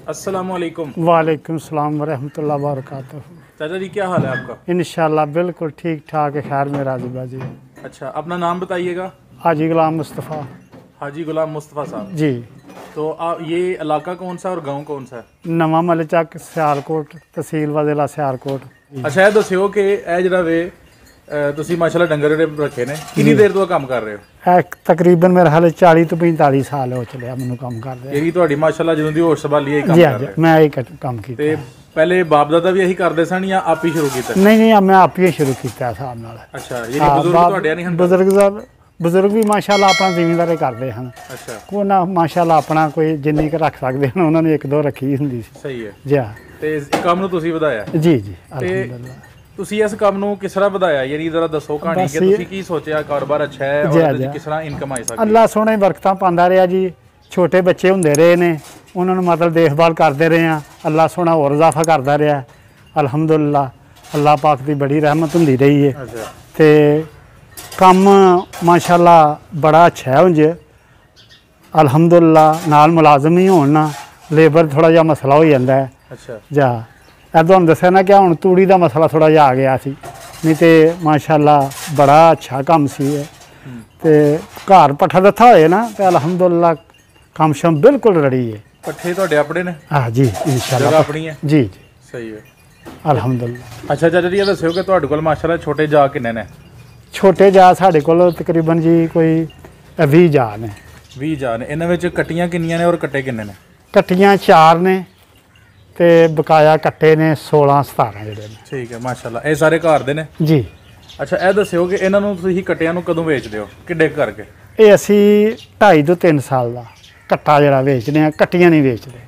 अस्सलाम वालेकुम। वालेकुम सलाम वरहमतुल्लाह वबरकातुहू। चाचा जी क्या हाल है आपका? इंशाल्लाह बिल्कुल ठीक ठाक है, खैर में राजी बाजी। अच्छा, अपना नाम बताइएगा। हाजी गुलाम मुस्तफ़ा। हाजी गुलाम मुस्तफ़ा साहब जी। तो ये इलाका कौन सा और गांव कौन सा है? नवा मलचक सियालकोट, तहसील व जिला सियालकोट। अच्छा, ये दस्सिओ कि ਇਹ ਜਿਹੜਾ ਵੇ ਤੁਸੀਂ ਮਾਸ਼ਾਅੱਲਾ ਡੰਗਰ ਜਿਹੜੇ ਰੱਖੇ ਨੇ, ਕਿੰਨੀ ਦੇਰ ਤੋਂ ਕੰਮ ਕਰ ਰਹੇ ਹੋ? ਤਕਰੀਬਨ ਮੇਰੇ ਹਾਲੇ 40 ਤੋਂ 45 ਸਾਲ ਹੋ ਚਲੇ ਆ ਮੈਨੂੰ ਕੰਮ ਕਰਦੇ। ਜਿਹੜੀ ਤੁਹਾਡੀ ਮਾਸ਼ਾਅੱਲਾ ਜਦੋਂ ਦੀ ਹੋਸ਼ ਸੰਭਾਲੀ ਇਹ ਕੰਮ ਜੀ ਕਰ ਰਹੇ ਹੋ? ਮੈਂ ਇਹ ਕੰਮ ਕੀਤਾ। ਤੇ ਪਹਿਲੇ ਬਾਪ ਦਾਦਾ ਵੀ ਇਹੀ ਕਰਦੇ ਸਨ ਜਾਂ ਆਪ ਹੀ ਸ਼ੁਰੂ ਕੀਤਾ? ਨਹੀਂ ਮੈਂ ਆਪ ਹੀ ਸ਼ੁਰੂ ਕੀਤਾ ਹਿਸਾਬ ਨਾਲ। ਅੱਛਾ, ਯਾਨੀ ਬਜ਼ੁਰਗ ਤੁਹਾਡੇ ਨਹੀਂ ਹਨ? ਬਜ਼ੁਰਗ ਵੀ ਮਾਸ਼ਾਅੱਲਾ ਆਪਣਾ ਜ਼ਿਮੀਂਦਾਰੀ ਕਰਦੇ ਹਨ। ਅੱਛਾ, ਉਹਨਾਂ ਮਾਸ਼ਾਅੱਲਾ ਆਪਣਾ ਕੋਈ ਜਿੰਨੀ ਕੁ ਰੱਖ ਸਕਦੇ ਹਨ, ਉਹਨਾਂ ਨੇ ਇੱਕ ਦੋ ਰੱਖੀ ਹੁੰਦੀ ਸੀ। ਸਹੀ ਹੈ ਜੀ। ਤੇ ਇਸ ਕੰਮ ਨੂੰ ਤੁਸੀਂ ਵਧਾਇਆ? ਜੀ ਜੀ ਅਲਹਮਦੁਲਿल्लाह। ਤੁਸੀਂ ਇਸ ਕੰਮ ਨੂੰ ਕਿਸ ਤਰ੍ਹਾਂ ਵਧਾਇਆ, ਯਾਨੀ ਜ਼ਰਾ ਦੱਸੋ ਕਹਾਣੀ ਕਿ ਤੁਸੀਂ ਕੀ ਸੋਚਿਆ ਕਾਰੋਬਾਰ ਅੱਛਾ ਹੈ ਔਰ ਇਹਦੇ ਵਿੱਚ ਕਿਸ ਤਰ੍ਹਾਂ ਇਨਕਮ ਆਈ ਸਕਦੀ? ਅੱਲਾਹ ਸੋਹਣੇ ਬਰਕਤਾਂ ਪਾਉਂਦਾ ਰਿਹਾ ਜੀ। ਛੋਟੇ ਬੱਚੇ ਹੁੰਦੇ ਰਹੇ ਨੇ, ਉਹਨਾਂ ਨੂੰ ਮਤਲਬ ਦੇਖਭਾਲ ਕਰਦੇ ਰਹੇ ਆ। ਅੱਲਾਹ ਸੋਹਣਾ ਹੋਰ ਇਜ਼ਾਫਾ ਕਰਦਾ ਰਿਹਾ ਅਲਹਮਦੁਲਿल्लाह। ਅੱਲਾਹ ਪਾਕ ਦੀ ਬੜੀ ਰਹਿਮਤ ਹੁੰਦੀ ਰਹੀ ਹੈ। ਤੇ ਕੰਮ ਮਾਸ਼ਾਅੱਲਾ ਬੜਾ ਅੱਛਾ ਹੈ ਉਂਝ ਅਲਹਮਦੁਲਿल्लाह। ਨਾਲ ਮੁਲਾਜ਼ਮ ਹੀ ਹੋਣ ਨਾ ਲੇਬਰ ਥੋੜਾ ਜਿਹਾ ਮਸਲਾ ਹੋ ਜਾਂਦਾ ਹੈ। ਅੱਛਾ ਜਾ ਇਹ ਤੁਹਾਨੂੰ ਦੱਸਿਆ ਨਾ ਕਿ ਹੁਣ ਤੂੜੀ ਦਾ ਮਸਲਾ ਥੋੜਾ ਜਿਹਾ ਆ ਗਿਆ ਸੀ, ਨਹੀਂ ਤੇ ਮਾਸ਼ਾਅੱਲਾ ਬੜਾ ਅੱਛਾ ਕੰਮ ਸੀ। ਤੇ ਘਰ ਪੱਠਾ ਦਿੱਤਾ ਹੋਏ ਨਾ ਤੇ ਅਲਹਮਦੁਲਿल्लाह ਕੰਮ ਸ਼ਮ ਬਿਲਕੁਲ ਰੜੀ ਹੈ। ਪੱਠੇ ਤੁਹਾਡੇ ਆਪਣੇ ਨੇ? ਹਾਂ ਜੀ ਇਨਸ਼ਾਅੱਲਾ ਜਗ੍ਹਾ ਆਪਣੀ ਹੈ? ਜੀ ਜੀ ਸਹੀ ਹੈ ਅਲਹਮਦੁਲਿल्लाह। ਅੱਛਾ ਚਾਚਾ ਜੀ ਇਹ ਦੱਸਿਓ ਕਿ ਤੁਹਾਡੇ ਕੋਲ ਮਾਸ਼ਾਅੱਲਾ ਛੋਟੇ ਜਾ ਕਿੰਨੇ ਨੇ? ਛੋਟੇ ਜਾ ਸਾਡੇ ਕੋਲ ਤਕਰੀਬਨ ਜੀ ਕੋਈ 20 ਜਾ ਨੇ। 20 ਜਾ ਨੇ। ਇਹਨਾਂ ਵਿੱਚ ਕੱਟੀਆਂ ਕਿੰਨੀਆਂ ਨੇ ਔਰ ਕੱਟੇ ਕਿੰਨੇ ਨੇ? ਕੱਟੀਆਂ 4 ਨੇ ਤੇ ਬਕਾਇਆ ਕੱਟੇ ਨੇ 16-17 ਜਿਹੜੇ ਨੇ। ਠੀਕ ਹੈ ਮਾਸ਼ਾਅੱਲਾ। ਇਹ ਸਾਰੇ ਘਰ ਦੇ ਨੇ? ਜੀ। ਅੱਛਾ, ਇਹ ਦੱਸਿਓ ਕਿ ਇਹਨਾਂ ਨੂੰ ਤੁਸੀਂ ਕੱਟਿਆਂ ਨੂੰ ਕਦੋਂ ਵੇਚਦੇ ਹੋ, ਕਿੱਡੇ ਕਰਕੇ? ਇਹ ਅਸੀਂ 2.5 ਤੋਂ 3 ਸਾਲ ਦਾ ਕੱਟਾ ਜਿਹੜਾ ਵੇਚਦੇ ਆ, ਕੱਟੀਆਂ ਨਹੀਂ ਵੇਚਦੇ।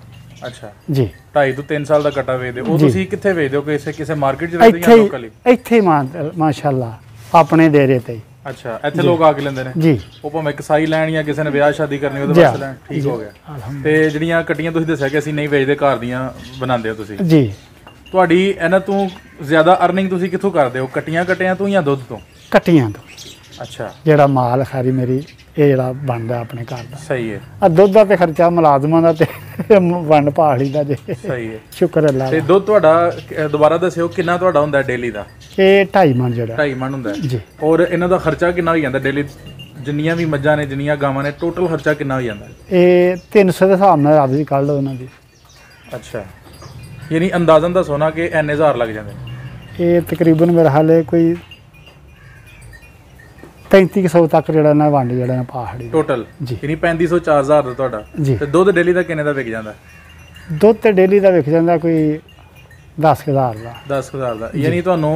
ਅੱਛਾ ਜੀ। 2.5 ਤੋਂ 3 ਸਾਲ ਦਾ ਕੱਟਾ ਵੇਚਦੇ ਹੋ? ਉਹ ਤੁਸੀਂ ਕਿੱਥੇ ਵੇਚਦੇ ਹੋ? ਕਿਸੇ ਮਾਰਕੀਟ 'ਚ ਵੇਚਦੇ ਜਾਂ ਲੋਕਲੀ? ਇੱਥੇ ਮਾਸ਼ਾਅੱਲਾ ਆਪਣੇ ਡੇਰੇ ਤੇ। ਅੱਛਾ, ਇੱਥੇ ਲੋਕ ਆ ਕੇ ਲੈਂਦੇ ਨੇ ਜੀ? ਉਹ ਭਾਵੇਂ ਕਸਾਈ ਲੈਣ ਜਾਂ ਕਿਸੇ ਨੇ ਵਿਆਹ ਸ਼ਾਦੀ ਕਰਨੀ ਉਹਦੇ ਵਾਸਤੇ ਲੈਣ। ਠੀਕ ਹੋ ਗਿਆ। ਤੇ ਜਿਹੜੀਆਂ ਕੱਟੀਆਂ ਤੁਸੀਂ ਦੱਸਿਆ ਕਿ ਅਸੀਂ ਨਹੀਂ ਵੇਚਦੇ, ਘਰ ਦੀਆਂ ਬਣਾਉਂਦੇ ਹੋ ਤੁਸੀਂ ਜੀ। ਤੁਹਾਡੀ ਇਹਨਾਂ ਤੋਂ ਜ਼ਿਆਦਾ ਅਰਨਿੰਗ ਤੁਸੀਂ ਕਿੱਥੋਂ ਕਰਦੇ ਹੋ, ਕੱਟੀਆਂ ਕੱਟਿਆਂ ਤੋਂ ਜਾਂ ਦੁੱਧ ਤੋਂ? ਕੱਟੀਆਂ ਤੋਂ। ਅੱਛਾ, ਜਿਹੜਾ ਮਾਲ ਖਾਰੀ ਮੇਰੀ ਇਹ ਜਿਹੜਾ ਬਣਦਾ ਆਪਣੇ ਘਰ ਦਾ। ਸਹੀ ਹੈ। ਆ ਦੁੱਧ ਦਾ ਤੇ ਖਰਚਾ ਮੁਲਾਜ਼ਮਾਂ ਦਾ ਤੇ ਵੰਡ ਪਹਾੜੀ ਦਾ ਜੇ। ਸਹੀ ਹੈ, ਸ਼ੁਕਰ ਅੱਲਾਹ। ਤੇ ਦੁੱਧ ਤੁਹਾਡਾ ਦੁਬਾਰਾ ਦੱਸਿਓ ਕਿੰਨਾ ਤੁਹਾਡਾ ਹੁੰਦਾ ਡੇਲੀ ਦਾ? ਇਹ 2.5 ਮਣ ਜਿਹੜਾ 2.5 ਮਣ ਹੁੰਦਾ ਜੀ। ਔਰ ਇਹਨਾਂ ਦਾ ਖਰਚਾ ਕਿੰਨਾ ਹੋ ਜਾਂਦਾ ਡੇਲੀ? ਜਿੰਨੀਆਂ ਵੀ ਮੱਝਾਂ ਨੇ, ਜਿੰਨੀਆਂ ਗਾਵਾਂ ਨੇ, ਟੋਟਲ ਖਰਚਾ ਕਿੰਨਾ ਹੋ ਜਾਂਦਾ? ਇਹ 300 ਦੇ ਹਿਸਾਬ ਨਾਲ ਰਾਤ ਦੀ ਕੱਢ ਲਓ ਇਹਨਾਂ ਦੀ। ਅੱਛਾ, ਯਾਨੀ ਅੰਦਾਜ਼ਨ ਦਾ ਸੋਨਾ ਕਿ ਇੰਨੇ ਹਜ਼ਾਰ ਲੱਗ ਜਾਂਦੇ ਨੇ? ਇਹ ਤਕਰੀਬਨ ਮੇਰਾ ਹਾਲੇ ਕੋਈ 3500 ਤੱਕ ਜਿਹੜਾ ਨਾ ਵੰਡ ਜਿਹੜਾ ਨਾ ਪਹਾੜੀ ਟੋਟਲ ਜੀ। ਯਾਨੀ 3500 4000 ਦਾ ਤੁਹਾਡਾ। ਤੇ ਦੁੱਧ ਡੇਲੀ ਦਾ ਕਿੰਨੇ ਦਾ ਵਿਕ ਜਾਂਦਾ? ਦੁੱਧ ਤੇ ਡੇਲੀ ਦਾ ਵਿਕ ਜਾਂਦਾ ਕੋਈ 10000 ਦਾ। 10000 ਦਾ, ਯਾਨੀ ਤੁਹਾਨੂੰ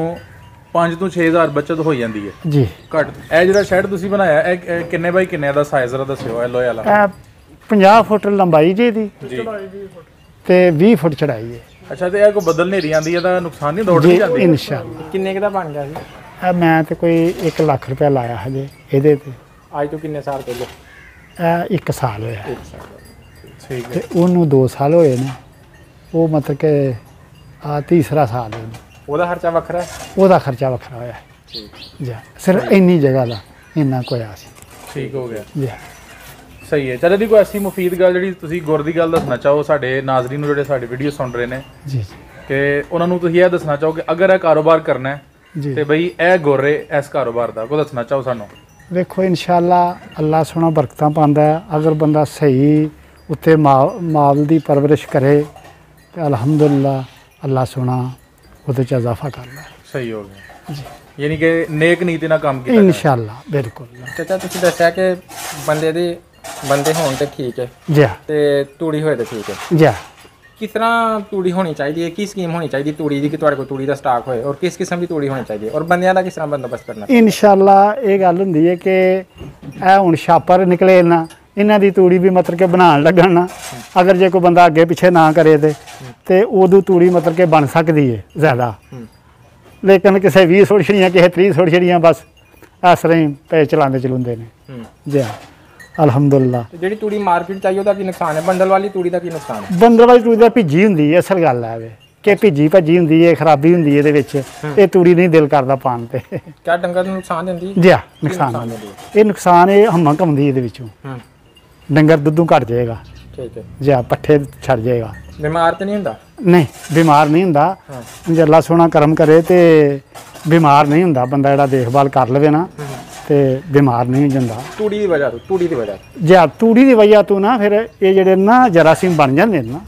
5 ਤੋਂ 6000 ਬਚਤ ਹੋ ਜਾਂਦੀ ਹੈ ਜੀ ਘੱਟ। ਇਹ ਜਿਹੜਾ ਸ਼ੈਡ ਤੁਸੀਂ ਬਣਾਇਆ ਇਹ ਕਿੰਨੇ ਬਾਈ ਕਿੰਨੇ ਦਾ ਸਾਈਜ਼ ਜ਼ਰਾ ਦੱਸਿਓ? ਇਹ ਲੋਹੇ ਵਾਲਾ 50 ਫੁੱਟ ਲੰਬਾਈ ਜੀ ਦੀ ਤੇ 20 ਫੁੱਟ ਚੜਾਈ ਹੈ। ਅੱਛਾ, ਤੇ ਇਹ ਕੋਈ ਬਦਲ ਨੇਰੀ ਆਂਦੀ ਇਹਦਾ ਨੁਕਸਾਨ ਨਹੀਂ ਦੌੜ ਨਹੀਂ ਜਾਂਦੀ? ਇਨਸ਼ਾਅੱਲਾ। ਕਿੰਨੇ ਦਾ ਬਣ ਗਿਆ ਸੀ? ਮੈਂ ਤੇ ਕੋਈ 1 ਲੱਖ ਰੁਪਇਆ ਲਾਇਆ ਹਜੇ ਇਹਦੇ ਤੇ। ਅੱਜ ਤੋਂ ਕਿੰਨੇ ਸਾਲ ਪਹਿਲਾਂ? 1 ਸਾਲ ਹੋਇਆ। 1 ਸਾਲ। ਠੀਕ ਹੈ। ਤੇ ਉਹਨੂੰ 2 ਸਾਲ ਹੋਏ ਨੇ। ਉਹ ਮਤਲਬ ਕਿ ਆ ਤੀਸਰਾ ਸਾਲ ਹੈ। ਉਹਦਾ ਖਰਚਾ ਵੱਖਰਾ ਹੈ? ਉਹਦਾ ਖਰਚਾ ਵੱਖਰਾ ਹੋਇਆ ਜੀ। ਸਿਰਫ ਇੰਨੀ ਜਗ੍ਹਾ ਦਾ ਇੰਨਾ ਕੋਇਆ ਸੀ। ਠੀਕ ਹੋ ਗਿਆ ਜੀ। ਸਹੀ ਹੈ। ਚਲੋ ਜੀ, ਕੋਈ ਐਸੀ ਮੁਫੀਦ ਗੱਲ ਜਿਹੜੀ ਤੁਸੀਂ ਗੁਰ ਦੀ ਗੱਲ ਦੱਸਣਾ ਚਾਹੋ ਸਾਡੇ ਨਾਜ਼ਰੀਨ ਨੂੰ ਜਿਹੜੇ ਸਾਡੀ ਵੀਡੀਓ ਸੁਣ ਰਹੇ ਨੇ ਜੀ, ਕਿ ਉਹਨਾਂ ਨੂੰ ਤੁਸੀਂ ਇਹ ਦੱਸਣਾ ਚਾਹੋ ਕਿ ਅਗਰ ਇਹ ਕਾਰੋਬਾਰ ਕਰਨਾ ਹੈ ਤੇ ਬਈ ਇਹ ਗੁਰ ਹੈ ਇਸ ਕਾਰੋਬਾਰ ਦਾ, ਕੋਈ ਦੱਸਣਾ ਚਾਹੋ ਸਾਨੂੰ? ਵੇਖੋ ਇਨਸ਼ਾਅੱਲਾ ਅੱਲਾਹ ਸੋਹਣਾ ਬਰਕਤਾਂ ਪਾਉਂਦਾ ਹੈ। ਅਗਰ ਬੰਦਾ ਸਹੀ ਉੱਤੇ ਮਾਲ ਦੀ ਪਰਵਰਿਸ਼ ਕਰੇ ਤੇ ਅਲਹਮਦੁਲਿल्लाह ਅੱਲਾਹ ਸੋਹਣਾ ਉਹਦੇ 'ਚ ਇਜ਼ਾਫਾ ਕਰਦਾ। ਸਹੀ ਹੋ ਗਿਆ ਜੀ। ਯਾਨੀ ਕਿ ਨੇਕ ਨੀਤੀ ਨਾਲ ਕੰਮ ਕੀਤਾ ਇਨਸ਼ਾਅੱਲਾ। ਬਿਲਕੁਲ। ਚਾਚਾ ਤੁਸੀਂ ਦੱਸਿਆ ਕਿ ਬੰਦੇ ਹੋਣ ਤੇ ਠੀਕ ਹੈ ਜੀ, ਤੇ ਤੂੜੀ ਹੋਏ ਤੇ ਠੀਕ ਹੈ ਜੀ। ਕਿਸ ਤਰ੍ਹਾਂ ਤੂੜੀ ਹੋਣੀ ਚਾਹੀਦੀ ਹੈ, ਕੀ ਸਕੀਮ ਹੋਣੀ ਚਾਹੀਦੀ ਤੂੜੀ ਦੀ ਕਿ ਤੁਹਾਡੇ ਕੋਲ ਤੂੜੀ ਦਾ ਸਟਾਕ ਹੋਏ, ਔਰ ਕਿਸ ਕਿਸਮ ਦੀ ਤੂੜੀ ਹੋਣੀ ਚਾਹੀਦੀ ਹੈ, ਔਰ ਬੰਦਿਆਂ ਦਾ ਕਿਸ ਤਰ੍ਹਾਂ ਬੰਦੋਬਸਤ ਕਰਨਾ? ਇਨਸ਼ਾਅੱਲਾ ਇਹ ਗੱਲ ਹੁੰਦੀ ਹੈ ਕਿ ਇਹ ਹੁਣ ਛਾਪਰ ਨਿਕਲੇ ਨਾ, ਇਹਨਾਂ ਦੀ ਤੂੜੀ ਵੀ ਮਤਲਬ ਕਿ ਬਣਾਉਣ ਲੱਗਣ ਨਾ, ਅਗਰ ਜੇ ਕੋਈ ਬੰਦਾ ਅੱਗੇ ਪਿੱਛੇ ਨਾ ਕਰੇ ਤੇ ਉਦੋਂ ਤੂੜੀ ਮਤਲਬ ਕਿ ਬਣ ਸਕਦੀ ਹੈ ਜ਼ਿਆਦਾ। ਲੇਕਿਨ ਕਿਸੇ 20 ਸੁੱਟ ਛੜੀਆਂ, ਕਿਸੇ 30 ਸੁੱਟ ਛੜੀਆਂ, ਬਸ ਇਸ ਤਰ੍ਹਾਂ ਹੀ ਪੈ ਚਲਾਉਂਦੇ ਨੇ ਜੀ ਅਲਹਮਦੁਲਿल्लाह। ਜਿਹੜੀ ਤੂੜੀ ਮਾਰਕੀਟ ਚ ਆਈ ਉਹਦਾ ਕੀ ਨੁਕਸਾਨ ਹੈ? ਬੰਡਲ ਵਾਲੀ ਤੂੜੀ ਦਾ ਕੀ ਨੁਕਸਾਨ ਹੈ? ਬੰਡਲ ਵਾਲੀ ਤੂੜੀ ਦਾ ਭਿੱਜੀ ਹੁੰਦੀ ਹੈ, ਅਸਲ ਗੱਲ ਹੈ ਕਿ ਭਿੱਜੀ ਭੱਜੀ ਹੁੰਦੀ ਹੈ, ਖਰਾਬੀ ਹੁੰਦੀ ਹੈ ਇਹਦੇ ਵਿੱਚ। ਇਹ ਤੂੜੀ ਨਹੀਂ ਦਿਲ ਕਰਦਾ ਪਾਉਣ ਤੇ। ਕਿਆ ਡੰਗਰ ਨੂੰ ਨੁਕਸਾਨ ਦਿੰਦੀ? ਜੀ ਨੁਕਸਾਨ। ਇਹ ਨੁਕਸਾਨ ਇਹ ਹੰਮਾ ਘਮਦੀ ਇਹਦੇ ਵਿੱਚੋਂ। ਡੰਗਰ ਦੁੱਧੋਂ ਘਟ ਜਾਏਗਾ। ਠੀਕ ਹੈ ਜੀ। ਪੱਠੇ ਛੱਡ ਜਾਏਗਾ। ਬਿਮਾਰ ਤੇ ਨਹੀਂ ਹੁੰਦਾ? ਨਹੀਂ ਬਿਮਾਰ ਨਹੀਂ ਹੁੰਦਾ, ਜੇ ਅੱਲਾ ਸੋਹਣਾ ਕਰਮ ਕਰੇ ਤੇ ਬਿਮਾਰ ਨਹੀਂ ਹੁੰਦਾ ਬੰਦਾ, ਜਿਹੜਾ ਦੇਖਭਾਲ ਕਰ ਲਵੇ ਨਾ ਤੇ ਬਿਮਾਰ ਨਹੀਂ ਜਾਂਦਾ। ਤੂੜੀ ਦੀ ਵਜ੍ਹਾ ਤੋਂ? ਤੂੜੀ ਦੀ ਵਜ੍ਹਾ ਜੇ ਤੂੜੀ ਦੀ ਵਜ੍ਹਾ ਤੋਂ ਨਾ ਫਿਰ ਇਹ ਜਿਹੜੇ ਨਾ ਜਰਾਸੀਮ ਬਣ ਜਾਂਦੇ ਨੇ ਨਾ,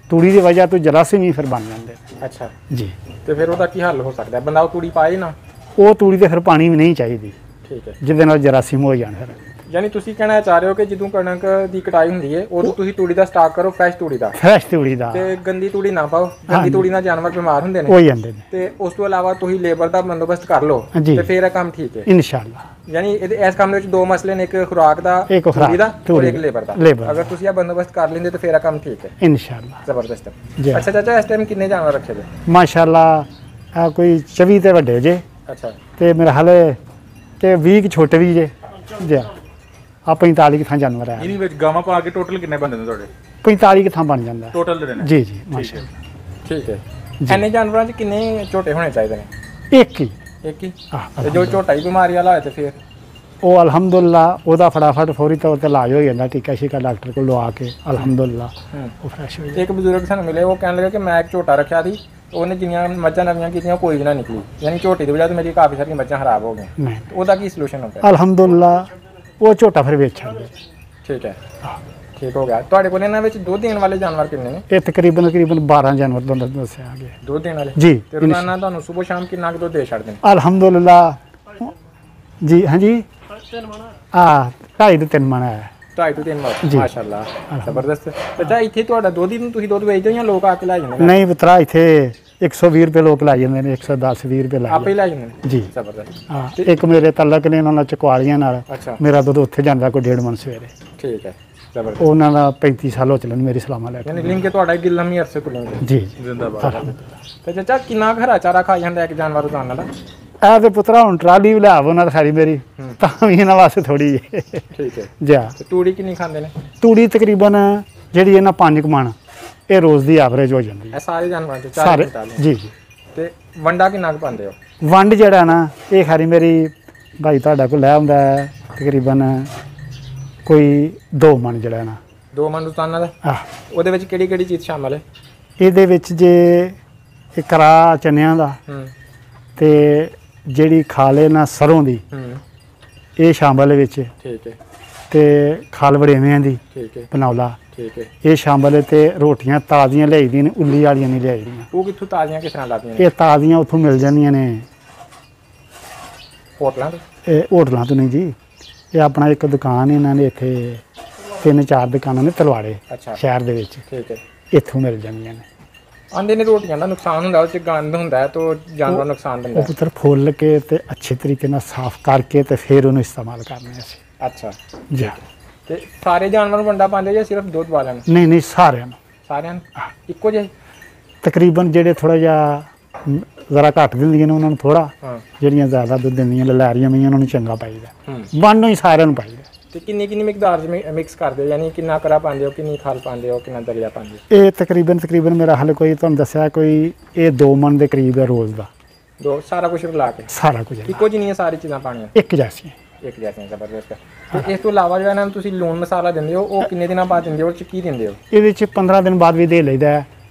ਤੂੜੀ ਦੀ ਵਜ੍ਹਾ ਤੋਂ ਜਰਾਸੀਮ ਹੀ ਫਿਰ ਬਣ ਜਾਂਦੇ। ਅੱਛਾ ਜੀ। ਤੇ ਫਿਰ ਉਹਦਾ ਕੀ ਹੱਲ ਹੋ ਸਕਦਾ? ਬੰਦਾ ਉਹ ਤੂੜੀ ਪਾਏ ਨਾ? ਉਹ ਤੂੜੀ ਤੇ ਫਿਰ ਪਾਣੀ ਵੀ ਨਹੀਂ ਚਾਹੀਦੀ। ਠੀਕ ਹੈ। ਜਿਹਦੇ ਨਾਲ ਜਰਾਸੀਮ ਹੋ ਜਾਣ ਫਿਰ। ਯਾਨੀ ਤੁਸੀਂ ਕਹਿਣਾ ਚਾਹ ਰਹੇ ਹੋ ਕਿ ਜਦੋਂ ਕਣਕ ਦੀ ਕਟਾਈ ਹੁੰਦੀ ਹੈ ਉਦੋਂ ਤੁਸੀਂ ਤੂੜੀ ਦਾ ਸਟਾਕ ਕਰੋ, ਫਰੈਸ਼ ਤੂੜੀ ਦਾ। ਫਰੈਸ਼ ਤੂੜੀ ਦਾ। ਤੇ ਗੰਦੀ ਤੂੜੀ ਨਾ ਪਾਓ, ਗੰਦੀ ਤੂੜੀ ਨਾਲ ਜਾਨਵਰ ਬਿਮਾਰ ਹੁੰਦੇ ਨੇ। ਹੋ ਜਾਂਦੇ ਨੇ। ਤੇ ਉਸ ਤੋਂ ਇਲਾਵਾ ਤੁਸੀਂ ਲੇਬਰ ਦਾ ਬੰਦੋਬਸਤ ਕਰ ਲਓ ਤੇ ਫਿਰ ਇਹ ਕੰਮ ਠੀਕ ਹੈ ਇਨਸ਼ਾਅੱਲਾ। ਯਾਨੀ ਇਸ ਕੰਮ ਦੇ ਵਿੱਚ ਦੋ ਮਸਲੇ ਨੇ, ਇੱਕ ਖੁਰਾਕ ਦਾ, ਤੂੜੀ ਦਾ, ਔਰ ਇੱਕ ਲੇਬਰ ਦਾ। ਅਗਰ ਤੁਸੀਂ ਇਹ ਬੰਦੋਬਸਤ ਕਰ ਲੈਂਦੇ ਤਾਂ ਫਿਰ ਇਹ ਕੰਮ ਠੀਕ ਹੈ ਇਨਸ਼ਾਅੱਲਾ। ਜ਼ਬਰਦਸਤ। ਅੱਛਾ ਚਾਚਾ, ਇਸ ਟਾਈਮ ਕਿੰਨੇ ਜਾਨਵਰ ਰੱਖੇ ਜੇ? ਮਾਸ਼ਾਅੱਲਾ ਆ ਕੋਈ 24 ਤੇ ਵੱਡੇ ਜੇ। ਅੱਛਾ। ਤੇ ਮੇਰੇ ਹਾਲੇ ਤੇ 20 ਛੋਟੇ ਵੀ ਜੇ। ਜੀ ਆ 45 ਥਾਂ ਜਾਨਵਰ ਹੈ। ਇਹਦੇ ਵਿੱਚ ਗਾਵਾਂ ਪਾ ਕੇ ਟੋਟਲ ਕਿੰਨੇ ਬੰਦੇ ਨੇ ਤੁਹਾਡੇ? 45 ਥਾਂ ਬਣ ਜਾਂਦਾ ਟੋਟਲ ਦੇ ਨੇ? ਜੀ ਜੀ ਮਾਸ਼ਾਅੱਲਾ। ਠੀਕ ਹੈ। ਇੰਨੇ ਜਾਨਵਰਾਂ 'ਚ ਕਿੰਨੇ ਝੋਟੇ ਹੋਣੇ ਚਾਹੀਦੇ ਨੇ? ਇੱਕ ਹੀ। ਇੱਕ ਹੀ? ਤੇ ਜੋ ਝੋਟਾ ਹੀ ਬਿਮਾਰੀ ਵਾਲਾ ਹੋਏ ਤੇ ਫਿਰ ਉਹ ਅਲਹਮਦੁਲਿਲਾ ਉਹਦਾ ਫਟਾਫਟ ਫੌਰੀ ਤੌਰ ਤੇ ਇਲਾਜ ਹੋ ਜਾਂਦਾ, ਟੀਕਾ ਸ਼ੀਕਾ ਡਾਕਟਰ ਕੋਲ ਲਵਾ ਕੇ ਅਲਹਮਦੁਲਿਲਾ ਉਹ ਫਰੈਸ਼ ਹੋ ਜਾਂਦਾ। ਇੱਕ ਬਜ਼ੁਰਗ ਸਾਨੂੰ ਮਿਲੇ, ਉਹ ਕਹਿਣ ਲੱਗੇ ਕਿ ਮੈਂ ਇੱਕ ਝੋਟਾ ਰੱਖਿਆ ਸੀ, ਉਹਨੇ ਜਿੰਨੀਆਂ ਮੱਝਾਂ ਨਵੀਆਂ ਕੀਤੀਆਂ ਕੋਈ ਵੀ ਨਾ ਨਿਕਲੀ, ਯਾਨੀ ਝੋਟੇ ਦੀ ਵਜ੍ਹਾ ਤੋਂ ਮੇਰੀ ਕਾਫੀ ਸਾਰੀਆਂ ਮੱਝਾਂ ਖਰਾਬ ਹੋ ਗਈਆਂ। ਉਹਦਾ ਕੀ ਸੋਲੂਸ਼ਨ ਹੁੰਦਾ? ਅਲਹਮਦੁਲਿਲਾ ਉਹ ਝੋਟਾ ਫਿਰ ਵੇਚ ਛੱਡਦੇ। ਠੀਕ ਹੈ, ਠੀਕ ਹੋ ਗਿਆ। ਤੁਹਾਡੇ ਕੋਲ ਇਹਨਾਂ ਵਿੱਚ ਦੁੱਧ ਦੇਣ ਵਾਲੇ ਜਾਨਵਰ ਕਿੰਨੇ ਨੇ? ਇਹ ਤਕਰੀਬਨ 12 ਜਾਨਵਰ ਤੁਹਾਨੂੰ ਦੱਸਿਆ ਗਿਆ ਦੁੱਧ ਦੇਣ ਵਾਲੇ। ਜੀ। ਤੇ ਰੋਜ਼ਾਨਾ ਤੁਹਾਨੂੰ ਸਵੇਰ ਸ਼ਾਮ ਕਿੰਨਾ ਕੁ ਦੁੱਧ ਦੇ ਛੱਡਦੇ ਨੇ? ਅਲਹਮਦੁਲਿਲਾ ਜੀ। ਹਾਂਜੀ 2.5 ਤੋਂ 3 ਮਣ ਹੈ। 2.5 ਤੋਂ 3 ਮਣ ਮਾਸ਼ਾਅੱਲਾ, ਜ਼ਬਰਦਸਤ। ਅੱਛਾ, ਇੱਥੇ ਤੁਹਾਡਾ ਦੁੱਧ ਹੀ ਤੁਸੀਂ ਦੁੱਧ ਵੇਚਦੇ ਹੋ ਜਾਂ ਲੋਕ ਆ ਕੇ ਲੈ ਜਾਂਦੇ ਨੇ? ਨਹੀਂ ਪੁੱਤਰਾ, ਇੱਥੇ 120 ਰੁਪਏ ਲੋਕ ਲੈ ਜਾਂਦੇ ਨੇ, 110-20 ਰੁਪਏ ਲੈ ਆਪੇ ਲੈ ਜਾਂਦੇ ਨੇ ਜੀ। ਜ਼ਬਰਦਸਤ। ਹਾਂ, ਇੱਕ ਮੇਰੇ ਤਲਕ ਨੇ ਉਹਨਾਂ ਨਾਲ ਚਕਵਾਲੀਆਂ ਨਾਲ। ਮੇਰਾ ਦੁੱਧ ਉੱਥੇ ਜਾਂਦਾ ਕੋਈ 1.5 ਮਣ ਸਵੇਰੇ। ਠੀਕ ਹੈ, ਜ਼ਬਰਦਸਤ। ਉਹਨਾਂ ਦਾ 35 ਸਾਲ ਹੋ ਚੱਲਣ ਮੇਰੀ ਸਲਾਮਾਂ ਲੈ ਕੇ। ਯਾਨੀ ਲਿੰਕ ਤੁਹਾਡਾ ਗਿਲਮੀ ਅਰਸੇ ਤੋਂ ਲਿੰਕ। ਜੀ ਜ਼ਿੰਦਾਬਾਦ। ਤੇ ਚਾਚਾ ਕਿੰਨਾ ਖਰਾ ਚਾਰਾ ਖਾ ਜਾਂਦਾ ਇੱਕ ਜਾਨਵਰ ਰੋਜ਼ਾਨਾ ਦਾ? ਇਹ ਤੇ ਪੁੱਤਰਾ ਹੁਣ ਟਰਾਲੀ ਵੀ ਲਿਆਵੋ ਉਹਨਾਂ ਸਾਰੀ ਮੇਰੀ, ਤਾਂ ਵੀ ਇਹਨਾਂ ਵਾਸਤੇ ਥੋੜੀ ਜਿਹੀ। ਠੀਕ ਹੈ ਜੀ। ਤੇ ਤੂੜੀ ਕਿੰਨੀ ਖਾਂਦੇ ਨੇ? ਤੂੜੀ ਤਕਰੀਬਨ ਜਿਹੜੀ ਇਹਨਾਂ 5 ਮਣ ਇਹ ਰੋਜ਼ ਦੀ ਐਵਰੇਜ ਹੋ ਜਾਂਦੀ ਹੈ ਸਾਰੇ ਜਾਨਵਰਾਂ ਦੇ? ਸਾਰੇ ਜੀ ਜੀ। ਤੇ ਵੰਡਾ ਕਿੰਨਾ ਕੁ ਪਾਉਂਦੇ ਹੋ? ਵੰਡ ਜਿਹੜਾ ਨਾ ਇਹ ਖਾਰੀ ਮੇਰੀ ਭਾਈ ਤੁਹਾਡਾ ਕੋਲ ਲੈ ਆਉਂਦਾ ਤਕਰੀਬਨ ਕੋਈ 2 ਮਣ ਜਿਹੜਾ ਨਾ। 2 ਮਣ ਰੋਜ਼ਾਨਾ ਦਾ? ਉਹਦੇ ਵਿੱਚ ਕਿਹੜੀ ਕਿਹੜੀ ਚੀਜ਼ ਸ਼ਾਮਲ ਹੈ? ਇਹਦੇ ਵਿੱਚ ਜੇ ਕਰਾ ਚਨਿਆਂ ਦਾ ਤੇ ਜਿਹੜੀ ਖਾਲੇ ਨਾ ਸਰੋਂ ਦੀ ਇਹ ਸ਼ਾਮਲ ਵਿੱਚ। ਠੀਕ ਹੈ। ਤੇ ਖਾਲ ਵੜੇਵਿਆਂ ਦੀ। ਠੀਕ ਹੈ। ਪਨੌਲਾ। ਠੀਕ ਹੈ। ਇਹ ਸ਼ਾਮਲ ਹੈ। ਤੇ ਰੋਟੀਆਂ ਤਾਜ਼ੀਆਂ ਲਿਆਈਦੀਆਂ ਨੇ, ਉੱਲੀ ਵਾਲੀਆਂ ਨਹੀਂ ਲਿਆਈਦੀਆਂ। ਉਹ ਕਿੱਥੋਂ ਤਾਜ਼ੀਆਂ ਕਿਸ ਤਰ੍ਹਾਂ ਲਾਦੀਆਂ ਨੇ? ਇਹ ਤਾਜ਼ੀਆਂ ਉੱਥੋਂ ਮਿਲ ਜਾਂਦੀਆਂ ਨੇ ਹੋਟਲਾਂ ਤੋਂ? ਇਹ ਹੋਟਲਾਂ ਤੋਂ ਨਹੀਂ ਜੀ, ਇਹ ਆਪਣਾ ਇੱਕ ਦੁਕਾਨ ਇਹਨਾਂ ਨੇ ਇੱਥੇ 3-4 ਦੁਕਾਨਾਂ ਨੇ ਤਲਵਾੜੇ ਸ਼ਹਿਰ ਦੇ ਵਿੱਚ। ਠੀਕ ਹੈ। ਇੱਥੋਂ ਮਿਲ ਜਾਂਦੀਆਂ ਨੇ। ਆਂਦੇ ਨੇ ਰੋਟੀਆਂ ਦਾ ਨੁਕਸਾਨ ਹੁੰਦਾ, ਉਹ 'ਚ ਗੰਦ ਹੁੰਦਾ ਹੈ ਤਾਂ ਜਾਨਵਰ ਨੁਕਸਾਨ ਦਿੰਦਾ। ਉਹ ਪੁੱਤਰ ਫੁੱਲ ਕੇ ਤੇ ਅੱਛੇ ਤਰੀਕੇ ਨਾਲ ਸਾਫ਼ ਕਰਕੇ ਤੇ ਫਿਰ ਉਹਨੂੰ ਇਸਤੇਮਾਲ ਕਰਨੇ ਅਸੀਂ। ਅੱਛਾ ਜੀ। ਤੇ ਸਾਰੇ ਜਾਨਵਰ ਨੂੰ ਵੰਡਾ ਪਾਉਂਦੇ ਜਾਂ ਸਿਰਫ ਦੁੱਧ ਵਾਲਿਆਂ ਨੂੰ? ਨਹੀਂ ਨਹੀਂ, ਸਾਰਿਆਂ ਨੂੰ। ਸਾਰਿਆਂ ਨੂੰ ਇੱਕੋ ਜਿਹਾ? ਤਕਰੀਬਨ ਜਿਹੜੇ ਥੋੜਾ ਜਿਹਾ ਜ਼ਰਾ ਘੱਟ ਦਿੰਦੀਆਂ ਨੇ ਉਹਨਾਂ ਨੂੰ ਥੋੜਾ, ਜਿਹੜੀਆਂ ਜ਼ਿਆਦਾ ਦੁੱਧ ਦਿੰਦੀਆਂ ਲਲੈਰੀਆਂ ਮਈਆਂ ਉਹਨਾਂ ਨੂੰ ਚੰਗਾ ਪਾਈਦਾ। ਵੰਡੋਂ ਹੀ ਸਾਰਿਆਂ ਨੂੰ ਪਾਈਦਾ। ਤੇ ਕਿੰਨੀ ਮਿਕਦਾਰ 'ਚ ਮਿਕਸ ਕਰਦੇ ਹੋ? ਯਾਨੀ ਕਿੰਨਾ ਕਰਾ ਪਾਉਂਦੇ ਹੋ, ਕਿੰਨੀ ਖਾਲ ਪਾਉਂਦੇ ਹੋ, ਕਿੰਨਾ ਦਰਿਆ ਪਾਉਂਦੇ ਹੋ? ਇਹ ਤਕਰੀਬਨ ਮੇਰਾ ਹਾਲੇ ਕੋਈ ਤੁਹਾਨੂੰ ਦੱਸਿਆ ਕੋਈ ਇਹ 2 ਮਣ ਦੇ ਕਰੀਬ ਹੈ ਰੋਜ਼ ਦਾ। ਸਾਰਾ ਕੁਝ ਰਲਾ ਕੇ? ਸਾਰਾ ਕੁਝ ਇੱਕੋ ਜਿਹੀਆਂ ਸਾਰੀ ਚੀਜ਼ਾਂ ਪਾਣੀਆਂ? ਇੱਕ ਜੈਸੀਆਂ। ਜ਼ਬਰਦਸਤ। ਤੇ ਇਸ ਤੋਂ ਇਲਾਵਾ ਜਿਹੜਾ ਨਾ ਤੁਸੀਂ ਲੂਣ ਮਸਾਲਾ ਦਿੰਦੇ ਹੋ ਉਹ ਕਿੰਨੇ ਦਿਨਾਂ ਬਾਅਦ ਦਿੰਦੇ ਹੋ, ਉਹ 'ਚ ਕੀ ਦਿੰਦੇ ਹੋ? ਇਹਦੇ 'ਚ 15 ਦਿਨ ਬਾਅਦ ਵੀ ਦੇ ਲਈਦਾ ਹੈ।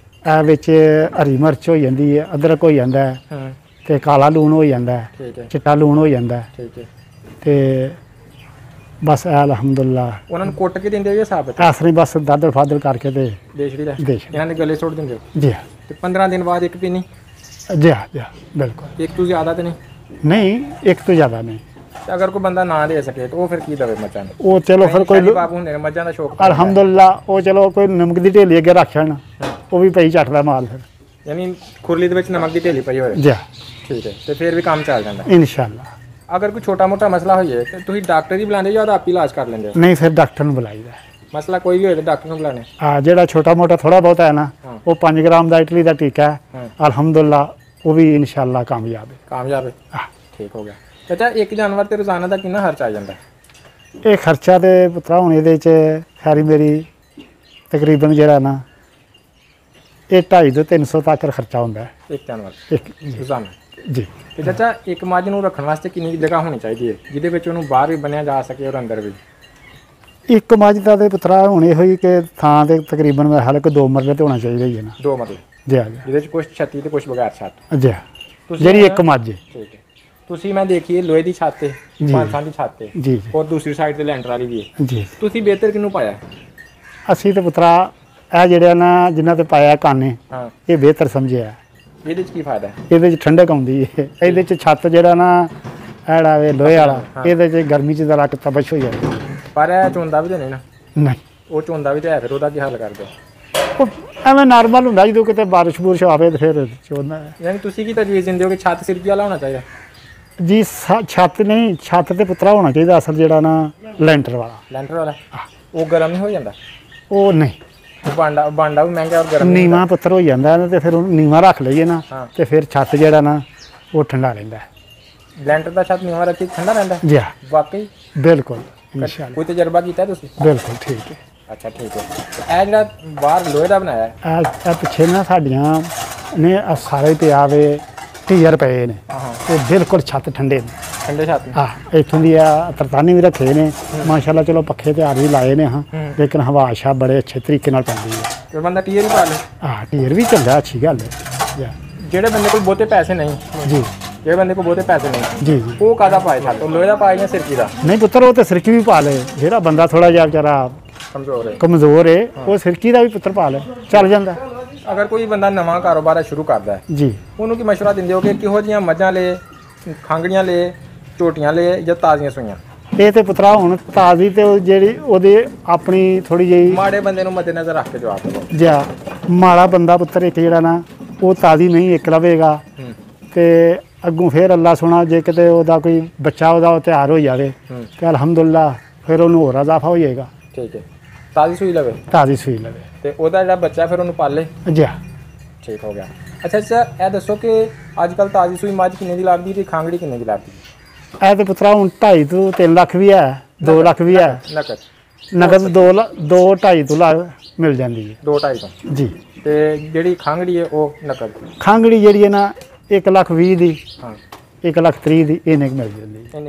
ਇਹ ਵਿੱਚ ਹਰੀ ਮਿਰਚ ਹੋ ਜਾਂਦੀ ਹੈ, ਅਦਰਕ ਹੋ ਜਾਂਦਾ ਹੈ, ਤੇ ਕਾਲਾ ਲੂਣ ਹੋ ਜਾਂਦਾ ਹੈ, ਚਿੱਟਾ ਲੂਣ ਹੋ ਜਾਂਦਾ ਹੈ। ਠੀਕ ਹੈ। ਤੇ ਬਸ ਅਲਹਮਦੁਲਿਲਾ। ਉਹਨਾਂ ਨੂੰ ਕੁੱਟ ਕੇ ਦਿੰਦੇ ਹੋ ਜਾਂ ਸਾਬਤ? ਇਸ ਤਰ੍ਹਾਂ ਬਸ ਦਾਦੜ ਫਾਦੜ ਕਰਕੇ ਤੇ ਇਹਨਾਂ ਦੇ ਗਲੇ ਸੁੱਟ ਦਿੰਦੇ ਹੋ? ਜੀ। ਤੇ 15 ਦਿਨ ਬਾਅਦ ਇੱਕ ਪੀਣੀ? ਜੀ ਜੀ ਬਿਲਕੁਲ। ਇੱਕ ਤੋਂ ਜ਼ਿਆਦਾ ਤਾਂ ਨਹੀਂ? ਇੱਕ ਤੋਂ ਜ਼ਿਆਦਾ ਨਹੀਂ। ਅਗਰ ਕੋਈ ਬੰਦਾ ਨਾ ਦੇ ਸਕੇ ਤਾਂ ਉਹ ਫਿਰ ਕੀ ਦੇਵੇ ਮੱਝਾਂ ਨੂੰ? ਉਹ ਚਲੋ ਫਿਰ ਕੋਈ ਬਾਪ ਹੁੰਦੇ ਨੇ ਮੱਝਾਂ ਦਾ ਸ਼ੌਕ ਅਲਹਮਦੁਲਿਲਾ, ਉਹ ਚਲੋ ਕੋਈ ਨਮਕ ਦੀ ਢੇਲੀ ਅੱਗੇ ਰੱਖ ਲੈਣ, ਉਹ ਵੀ ਪਈ ਚੱਟਦਾ ਮਾਲ ਫਿਰ। ਯਾਨੀ ਖੁਰਲੀ ਦੇ ਵਿੱਚ ਨਮਕ ਦੀ ਢੇਲੀ ਪਈ ਹੋਵੇ? ਜੀ। ਠੀਕ ਹੈ। ਤੇ ਫਿਰ ਵੀ ਕੰਮ ਚੱਲ ਜਾਂਦਾ ਇਨਸ਼ਾਅੱਲਾ। ਅਗਰ ਕੋਈ ਛੋਟਾ ਮੋਟਾ ਮਸਲਾ ਹੋਈਏ ਤਾਂ ਤੁਸੀਂ ਡਾਕਟਰ ਹੀ ਬੁਲਾਉਂਦੇ ਜਾਂ ਆਪ ਹੀ ਇਲਾਜ ਕਰ ਲੈਂਦੇ ਹੋ? ਨਹੀਂ, ਫਿਰ ਡਾਕਟਰ ਨੂੰ ਬੁਲਾਈਦਾ। ਮਸਲਾ ਕੋਈ ਵੀ ਹੋਏ ਤਾਂ ਡਾਕਟਰ ਨੂੰ ਬੁਲਾਣੇ? ਹਾਂ, ਜਿਹੜਾ ਛੋਟਾ ਮੋਟਾ ਥੋੜਾ ਬਹੁਤ ਹੈ ਨਾ, ਉਹ 5 ਗ੍ਰਾਮ ਦਾ ਇਟਲੀ ਦਾ ਟੀਕਾ ਹੈ, ਅਲਹਮਦੁਲਿਲਾ ਉਹ ਵੀ ਇਨਸ਼ਾਅੱਲਾ ਕਾਮਯਾਬ ਹੈ। ਠੀਕ ਹੋ ਗਿਆ। ਚਾਚਾ, ਇੱਕ ਜਾਨਵਰ ਤੇ ਰੋਜ਼ਾਨਾ ਦਾ ਕਿੰਨਾ ਖਰਚਾ ਆ ਜਾਂਦਾ? ਇਹ ਖਰਚਾ ਤੇ ਪੁੱਤਰਾ ਹੁਣ ਇਹਦੇ 'ਚ ਖੈਰੀ ਮੇਰੀ ਤਕਰੀਬਨ ਜਿਹੜਾ ਨਾ ਇਹ 250 ਤੋਂ 300 ਤੱਕ ਖਰਚਾ ਹੁੰਦਾ ਹੈ ਇੱਕ ਜਾਨਵਰ ਇੱਕ ਰੋਜ਼ਾਨਾ। ਜੀ। ਤੇ ਚਾਚਾ, ਇੱਕ ਮੱਝ ਨੂੰ ਰੱਖਣ ਵਾਸਤੇ ਕਿੰਨੀ ਜਗ੍ਹਾ ਹੋਣੀ ਚਾਹੀਦੀ ਹੈ ਜਿਹਦੇ ਵਿੱਚ ਉਹਨੂੰ ਬਾਹਰ ਵੀ ਬੰਨਿਆ ਜਾ ਸਕੇ ਔਰ ਅੰਦਰ ਵੀ? ਇੱਕ ਮੱਝ ਦਾ ਤੇ ਪੁੱਤਰਾ ਹੁਣ ਇਹੋ ਹੀ ਕਿ ਥਾਂ ਤੇ ਤਕਰੀਬਨ ਮੈਂ ਹਾਲੇ 2 ਮਰਲੇ ਤੇ ਹੋਣਾ ਚਾਹੀਦਾ ਹੀ ਹੈ ਨਾ। 2 ਮਰਲੇ ਜੀ ਜਿਹਦੇ 'ਚ ਕੁਛ ਛੱਤੀ ਤੇ ਕੁਛ ਬਗੈਰ ਛੱਤ। ਜੀ ਜਿਹੜੀ ਇੱਕ ਮੱਝ। ਠੀਕ ਹੈ। ਤੁਸੀਂ ਮੈਂ ਦੇਖੀਏ ਲੋਹੇ ਦੀ ਛੱਤ ਤੇ, ਬਾਂਸਾਂ ਦੀ ਛੱਤ ਤੇ ਜੀ, ਔਰ ਦੂਸਰੀ ਸਾਈਡ ਤੇ ਲੈਂਟਰ ਵਾਲੀ ਵੀ ਹੈ ਜੀ। ਤੁਸੀਂ ਬਿਹਤਰ ਕਿਹਨੂੰ ਪਾਇਆ? ਅਸੀਂ ਤੇ ਪੁੱਤਰਾ ਇਹ ਜਿਹੜੇ ਨਾ ਜਿਨ੍ਹਾਂ ਤੇ ਪਾਇਆ ਕਾਨੇ, ਹਾਂ, ਇਹ ਬਿਹਤਰ ਸਮਝਿਆ। ਇਹਦੇ 'ਚ ਕੀ ਫਾਇਦਾ? ਇਹਦੇ 'ਚ ਠੰਡਕ ਆਉਂਦੀ ਹੈ। ਇਹਦੇ 'ਚ ਛੱਤ ਜਿਹੜਾ ਨਾ ਐੜਾ ਵੇ ਲੋਹੇ ਵਾਲਾ, ਇਹਦੇ 'ਚ ਗਰਮੀ 'ਚ ਜ਼ਰਾ ਤਪਸ਼ ਹੋ ਜਾਂਦੀ। ਪਰ ਇਹ ਚੋਂਦਾ ਵੀ ਤਾਂ ਨਹੀਂ ਨਾ। ਨਹੀਂ, ਉਹ ਚੋਂਦਾ ਵੀ ਤਾਂ ਹੈ, ਫਿਰ ਉਹਦਾ ਕੀ ਹੱਲ ਕਰਦੇ? ਉਹ ਐਵੇਂ ਨਾਰਮਲ ਹੁੰਦਾ, ਜਦੋਂ ਕਿਤੇ ਬਾਰਿਸ਼ ਬੁਰਿਸ਼ ਆਵੇ ਤਾਂ ਫਿਰ ਚੋਂਦਾ। ਯਾਨੀ ਤੁਸੀਂ ਕੀ ਤਜਵੀਜ਼ ਦਿੰਦੇ ਹੋ ਕਿ ਛੱਤ ਸਿਰਕੀ ਵਾਲਾ ਹੋਣਾ ਚਾਹੀਦਾ? ਜੀ ਛੱਤ ਨਹੀਂ, ਛੱਤ ਤੇ ਪੁੱਤਰਾ ਹੋਣਾ ਚਾਹੀਦਾ ਅਸਲ ਜਿਹੜਾ ਨਾ ਲੈਂਟਰ ਵਾਲਾ। ਲੈਂਟਰ ਵਾਲਾ ਉਹ ਗਰਮ ਨਹੀਂ ਹੋ ਜਾਂਦਾ? ਉਹ ਨਹੀਂ, ਬਾਂਡਾ ਵੀ ਮਹਿੰਗਾ ਔਰ ਗਰਮ ਨੀਵਾਂ ਪੁੱਤਰ ਹੋ ਜਾਂਦਾ ਤੇ ਫਿਰ ਉਹਨੂੰ ਨੀਵਾਂ ਰੱਖ ਲਈਏ ਨਾ ਤੇ ਫਿਰ ਛੱਤ ਜਿਹੜਾ ਨਾ ਉਹ ਠੰਡਾ ਰਹਿੰਦਾ। ਲੈਂਟਰ ਦਾ ਛੱਤ ਨੀਵਾਂ ਰੱਖੀ ਠੰਡਾ ਰਹਿੰਦਾ? ਜੀ ਵਾਕਈ? ਬਿਲਕੁਲ, ਇਨਸ਼ਾਅੱਲਾ। ਕੋਈ ਤਜਰਬਾ ਕੀਤਾ ਤੁਸੀਂ? ਬਿਲਕੁਲ ਠੀਕ ਹੈ। ਅੱਛਾ ਠੀਕ ਹੈ। ਇਹ ਜਿਹੜਾ ਬਾਹਰ ਲੋਹੇ ਦਾ ਬਣਾਇਆ ਇਹ ਪਿੱਛੇ ਨਾ ਸਾਡੀਆਂ ਨੇ ਸਾਰੇ ਪਿਆ ਵੇ ਢੀਅਰ ਪਏ ਨੇ, ਤੇ ਬਿਲਕੁਲ ਛੱਤ ਠੰਡੇ ਨੇ। ਠੰਡੇ ਛੱਤ? ਹਾਂ, ਇੱਥੋਂ ਦੀ ਆ ਤਰਤਾਨੀ ਵੀ ਰੱਖੇ ਨੇ ਮਾਸ਼ਾਅੱਲਾ। ਚਲੋ ਪੱਖੇ ਤੇ ਆਰ ਵੀ ਲਾਏ ਨੇ ਹਾਂ, ਲੇਕਿਨ ਹਵਾ ਸ਼ਾ ਬੜੇ ਅੱਛੇ ਤਰੀਕੇ ਨਾਲ ਪੈਂਦੀ ਹੈ। ਤੇ ਬੰਦਾ ਟੀਅਰ ਹੀ ਪਾ ਲੇ? ਹਾਂ, ਟੀਅਰ ਵੀ ਚੱਲਦਾ, ਅੱਛੀ ਗੱਲ ਹੈ। ਜਿਹੜੇ ਬੰਦੇ ਕੋਲ ਬਹੁਤੇ ਪੈਸੇ ਨਹੀਂ ਜੀ, ਜਿਹੜੇ ਬੰਦੇ ਕੋਲ ਬਹੁਤੇ ਪੈਸੇ ਨਹੀਂ ਜੀ ਜੀ, ਉਹ ਕਾਹਦਾ ਪਾਏ ਛੱਤ? ਉਹ ਲੋਹੇ ਦਾ ਪਾਏ ਜਾਂ ਸਿਰਕੀ ਦਾ? ਨਹੀਂ ਪੁੱਤਰ, ਉਹ ਤੇ ਸਿਰਕੀ ਵੀ ਪਾ ਲੇ। ਜਿਹੜਾ ਬੰਦਾ ਥੋੜਾ ਜਿਹਾ ਵਿਚਾਰਾ ਕਮਜ਼ੋਰ ਹੈ ਉਹ ਸਿਰਕੀ ਦਾ ਵੀ ਪੁੱਤਰ ਪਾ ਲੇ, ਚੱਲ ਜਾਂਦਾ। ਅਗਰ ਕੋਈ ਬੰਦਾ ਨਵਾਂ ਕਾਰੋਬਾਰ ਸ਼ੁਰੂ ਕਰਦਾ ਹੈ ਜੀ, ਉਹਨੂੰ ਕੀ ਮਸ਼ਵਰਾ ਦਿੰਦੇ ਹੋ ਕਿ ਕਿਹੋ ਜਿਹੀਆਂ ਮੱਝਾਂ ਲੈ, ਖੰਗੜੀਆਂ ਲੈ, ਝੋਟੀਆਂ ਲੈ ਜਾਂ ਤਾਜ਼ੀਆਂ ਸੂਈਆਂ? ਇਹ ਤੇ ਪੁੱਤਰਾ ਹੁਣ ਤਾਜ਼ੀ ਤੇ ਜਿਹੜੀ ਉਹਦੇ ਆਪਣੀ ਥੋੜੀ ਜਿਹੀ ਮਾੜੇ ਬੰਦੇ ਨੂੰ ਮੱਦੇ ਨਜ਼ਰ ਰੱਖ ਕੇ ਜਵਾਬ ਦਿਓ। ਜਾਂ ਮਾੜਾ ਬੰਦਾ ਪੁੱਤਰ ਇੱਕ ਜਿਹੜਾ ਨਾ ਉਹ ਤਾਜ਼ੀ ਨਹੀਂ ਇੱਕ ਲਵੇਗਾ ਤੇ ਅੱਗੋਂ ਫਿਰ ਅੱਲਾ ਸੋਣਾ ਜੇ ਕਿਤੇ ਉਹਦਾ ਕੋਈ ਬੱਚਾ ਉਹਦਾ ਤਿਆਰ ਹੋ ਜਾਵੇ ਤੇ ਅਲਹਮਦੁਲਿਲਾ ਫਿਰ ਉਹਨੂੰ ਹੋਰ ਇਜ਼ਾਫਾ ਹੋ ਜਾਏਗਾ। ਠੀਕ ਹੈ। ਤਾਜ਼ੀ ਸੂਈ ਲਵੇ? ਤਾਜ਼ੀ ਸੂਈ ਲਵੇ ਤੇ ਉਹਦਾ ਜਿਹੜਾ ਬੱਚਾ ਫਿਰ ਉਹਨੂੰ ਪਾਲੇ? ਜੀ ਠੀਕ ਹੋ ਗਿਆ। ਅੱਛਾ ਇਹ ਦੱਸੋ ਕਿ ਅੱਜ ਕੱਲ੍ਹ ਤਾਜ਼ੀ ਸੂਈ ਮੱਝ ਕਿੰਨੇ ਦੀ ਲੱਗਦੀ ਤੇ ਖਾਂਗੜੀ ਕਿੰਨੇ ਦੀ ਲੱਗਦੀ? ਇਹ ਤੇ ਪੁੱਤਰਾ ਹੁਣ 2.5 ਤੋਂ 3 ਲੱਖ ਵੀ ਹੈ, 2 ਲੱਖ ਵੀ ਹੈ। ਨਕਦ 2 2.5 ਤੋਂ ਮਿਲ ਜਾਂਦੀ ਹੈ। 2-2.5 ਤੋਂ? ਜੀ। ਤੇ ਜਿਹੜੀ ਖਾਂਗੜੀ ਹੈ ਉਹ ਨਕਦ? ਖਾਂਗੜੀ ਜਿਹੜੀ ਹੈ ਨਾ 1 ਲੱਖ 20 ਦੀ, 1 ਲੱਖ 30 ਦੀ, ਇੰਨੇ ਕੁ ਮਿਲ ਜਾਂਦੀ ਹੈ।